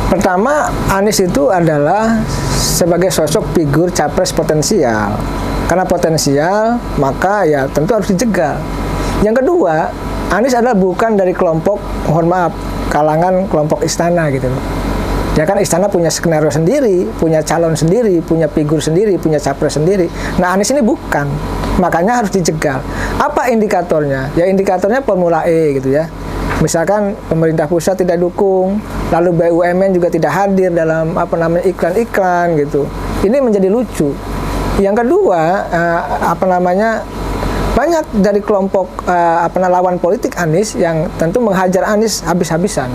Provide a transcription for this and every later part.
Pertama, Anies itu adalah sebagai sosok figur capres potensial. Karena potensial, maka ya tentu harus dijegal. Yang kedua, Anies adalah bukan dari kelompok, mohon maaf, kalangan kelompok istana gitu loh. Ya kan istana punya skenario sendiri, punya calon sendiri, punya figur sendiri, punya capres sendiri. Nah Anies ini bukan, makanya harus dijegal. Apa indikatornya? Ya indikatornya Formula E gitu ya. Misalkan pemerintah pusat tidak dukung, lalu BUMN juga tidak hadir dalam iklan-iklan gitu. Ini menjadi lucu. Yang kedua, banyak dari kelompok lawan politik Anies yang tentu menghajar Anies habis-habisan.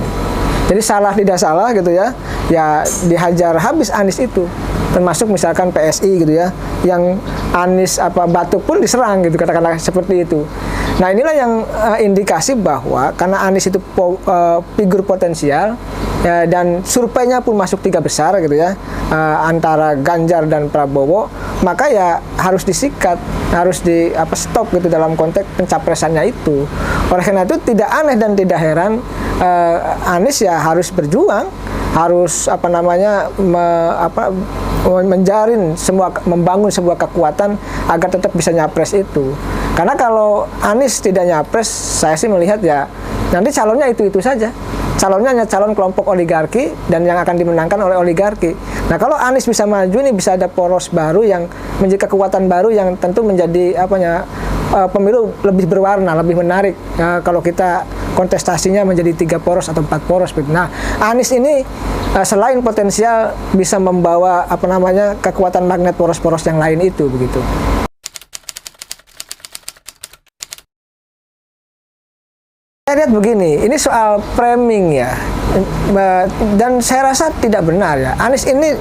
Jadi salah tidak salah gitu ya, ya dihajar habis Anies itu. Termasuk misalkan PSI gitu ya, yang Anies batuk pun diserang gitu, katakanlah seperti itu. Nah inilah yang indikasi bahwa karena Anies itu figur potensial ya, dan surveinya pun masuk 3 besar gitu ya, antara Ganjar dan Prabowo, maka ya harus disikat, harus stop gitu dalam konteks pencapresannya itu. Oleh karena itu tidak aneh dan tidak heran Anies ya harus berjuang, harus menjarin membangun sebuah kekuatan agar tetap bisa nyapres itu. Karena kalau Anies tidak nyapres, saya sih melihat ya nanti calonnya itu saja. Calonnya hanya calon kelompok oligarki dan yang akan dimenangkan oleh oligarki. Nah kalau Anies bisa maju nih, bisa ada poros baru yang menjadi kekuatan baru yang tentu menjadi pemilu lebih berwarna, lebih menarik. Kalau kita kontestasinya menjadi 3 poros atau 4 poros. Nah, Anies ini selain potensial bisa membawa kekuatan magnet poros-poros yang lain itu begitu. Saya lihat begini, ini soal framing ya, dan saya rasa tidak benar ya. Anies ini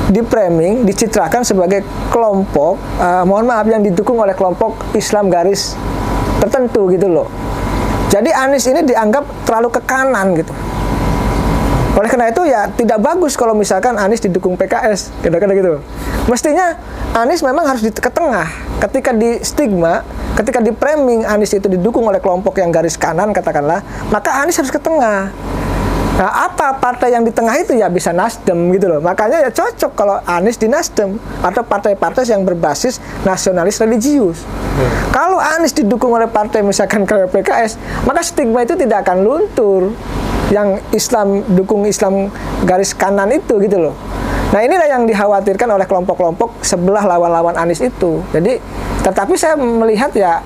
di framing, dicitrakan sebagai kelompok, mohon maaf, yang didukung oleh kelompok Islam garis tertentu gitu loh. Jadi Anies ini dianggap terlalu ke kanan gitu. Oleh karena itu ya tidak bagus kalau misalkan Anies didukung PKS, kira-kira gitu. Mestinya Anies memang harus ke tengah. Ketika di stigma, ketika di framing Anies itu didukung oleh kelompok yang garis kanan katakanlah, maka Anies harus ke tengah. Nah, apa partai yang di tengah itu ya bisa Nasdem gitu loh. Makanya ya cocok kalau Anies di Nasdem atau partai-partai yang berbasis nasionalis religius. Kalau Anies didukung oleh partai misalkan kayak PKS, maka stigma itu tidak akan luntur. Yang Islam dukung Islam garis kanan itu gitu loh. Nah inilah yang dikhawatirkan oleh kelompok-kelompok sebelah lawan-lawan Anies itu. Jadi, tetapi saya melihat ya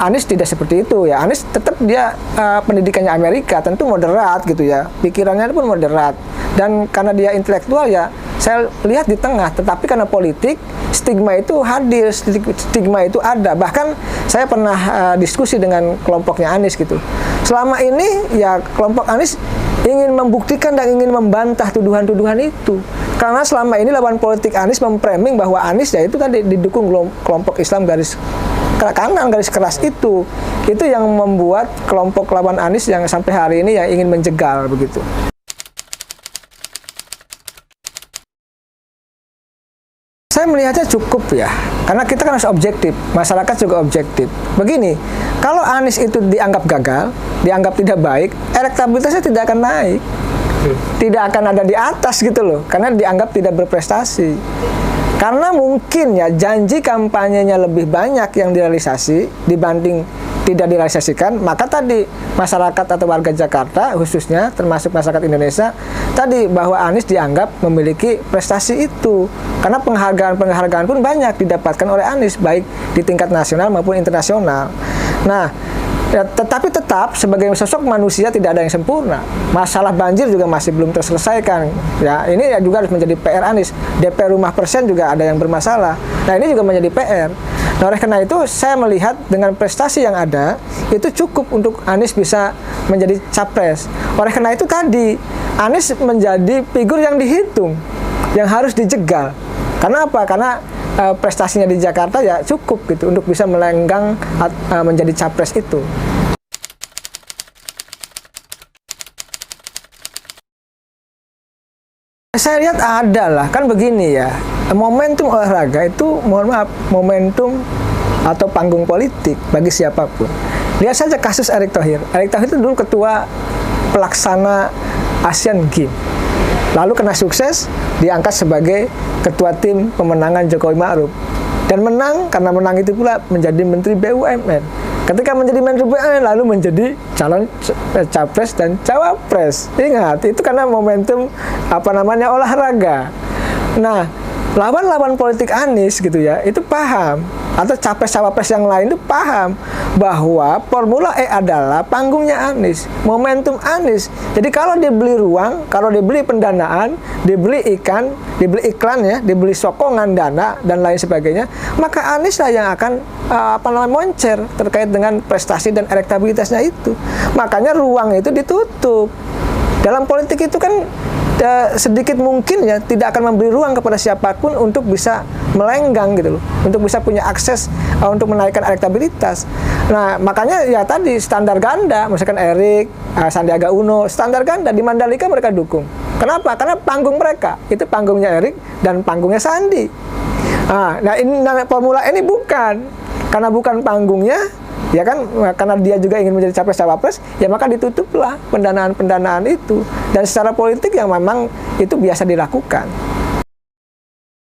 Anies tidak seperti itu ya. Anies tetap dia pendidikannya Amerika, tentu moderat gitu ya. Pikirannya pun moderat. Dan karena dia intelektual ya, saya lihat di tengah. Tetapi karena politik, stigma itu hadir, stigma itu ada. Bahkan saya pernah diskusi dengan kelompoknya Anies gitu. Selama ini ya kelompok Anies ingin membuktikan dan ingin membantah tuduhan-tuduhan itu. Karena selama ini lawan politik Anies memframing bahwa Anies ya itu tadi didukung kelompok Islam garis kanan, garis keras itu yang membuat kelompok lawan Anies yang sampai hari ini yang ingin menjegal begitu. Saya melihatnya cukup ya, karena kita kan harus objektif, masyarakat juga objektif. Begini, kalau Anies itu dianggap gagal, dianggap tidak baik, elektabilitasnya tidak akan naik, tidak akan ada di atas gitu loh, karena dianggap tidak berprestasi. Karena mungkin ya janji kampanyenya lebih banyak yang direalisasi dibanding tidak direalisasikan, maka tadi masyarakat atau warga Jakarta khususnya termasuk masyarakat Indonesia tadi bahwa Anies dianggap memiliki prestasi itu. Karena penghargaan pun banyak didapatkan oleh Anies baik di tingkat nasional maupun internasional. Nah, ya, tetapi tetap sebagai sosok manusia tidak ada yang sempurna. Masalah banjir juga masih belum terselesaikan. Ya, ini ya juga harus menjadi PR Anies. DP rumah persen juga ada yang bermasalah. Nah, ini juga menjadi PR. Nah, oleh karena itu saya melihat dengan prestasi yang ada itu cukup untuk Anies bisa menjadi capres. Oleh karena itu tadi Anies menjadi figur yang dihitung, yang harus dijegal. Karena apa? Karena prestasinya di Jakarta ya cukup gitu untuk bisa melenggang menjadi capres itu. Saya lihat ada lah, kan begini ya, momentum olahraga itu mohon maaf, momentum atau panggung politik bagi siapapun. Lihat saja kasus Erick Thohir. Erick Thohir itu dulu ketua pelaksana Asian Games. lalu kena sukses diangkat sebagai ketua tim pemenangan Jokowi Ma'ruf. Dan menang, karena menang itu pula menjadi Menteri BUMN. Ketika menjadi Menteri BUMN lalu menjadi calon capres dan cawapres. Ingat, itu karena momentum olahraga. Nah, lawan-lawan politik Anies gitu ya, itu paham, atau capres-cawapres yang lain itu paham bahwa Formula E adalah panggungnya Anies, momentum Anies. Jadi kalau dibeli ruang, kalau dibeli pendanaan, dibeli iklan ya, dibeli sokongan dana dan lain sebagainya, maka Anies lah yang akan moncer terkait dengan prestasi dan elektabilitasnya itu. Makanya ruang itu ditutup. Dalam politik itu kan sedikit mungkin ya tidak akan memberi ruang kepada siapapun untuk bisa melenggang gitu loh, untuk bisa punya akses untuk menaikkan elektabilitas. Nah, makanya ya tadi standar ganda, misalkan Erik, Sandiaga Uno, standar ganda di Mandalika mereka dukung. Kenapa? Karena panggung mereka itu panggungnya Erik dan panggungnya Sandi. Nah, ini Formula ini bukan, karena bukan panggungnya. Ya kan, karena dia juga ingin menjadi capres-cawapres, ya maka ditutuplah pendanaan-pendanaan itu. Dan secara politik yang memang itu biasa dilakukan.